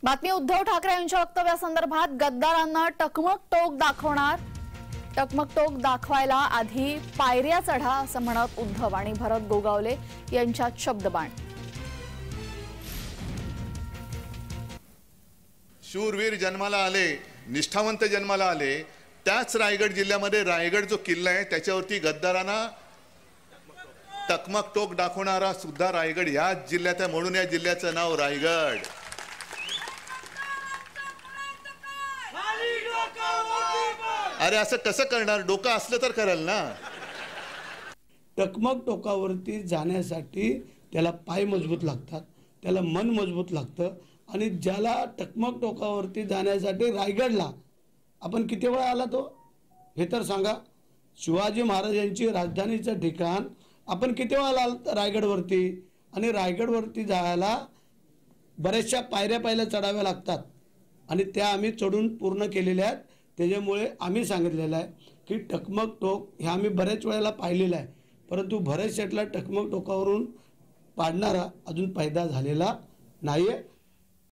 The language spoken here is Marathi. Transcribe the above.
बातमी उद्धव ठाकरे यांच्या वक्तव्यासंदर्भात गद्दारांना टकमक टोक दाखवणार। टकमक टोक दाखवायला आधी पायऱ्या चढा असं म्हणत उद्धव आणि भरत गोगावले यांच्यात शब्दबाण। शूरवीर जन्माला आले, निष्ठावंत जन्माला आले, त्याच रायगड जिल्ह्यामध्ये रायगड जो किल्ला आहे त्याच्यावरती गद्दारांना टकमक टोक दाखवणारा सुद्धा रायगड याच जिल्ह्यात आहे, म्हणून या जिल्ह्याचं नाव रायगड। अरे असं कसं करणार? डोकं असलं तर कराल ना। टकमक टोकावरती जाण्यासाठी त्याला पाय मजबूत लागतात, त्याला मन मजबूत लागतं। आणि ज्याला टकमक टोकावरती जाण्यासाठी रायगडला आपण किती वेळा आला तो हे तर सांगा। शिवाजी महाराजांची राजधानीचं ठिकाण आपण किती वेळा आला रायगडवरती? आणि रायगडवरती जायला बऱ्याचशा पायऱ्या पहिल्या चढाव्या लागतात आणि त्या आम्ही चढून पूर्ण केलेल्या आहेत। त्याच्यामुळे आम्ही सांगितलेलं आहे की टकमक टोक हे आम्ही बऱ्याच वेळेला पाहिलेलं आहे, परंतु भरत शेठला टकमक टोकावरून पाडणारा अजून पैदा झालेला नाही आहे।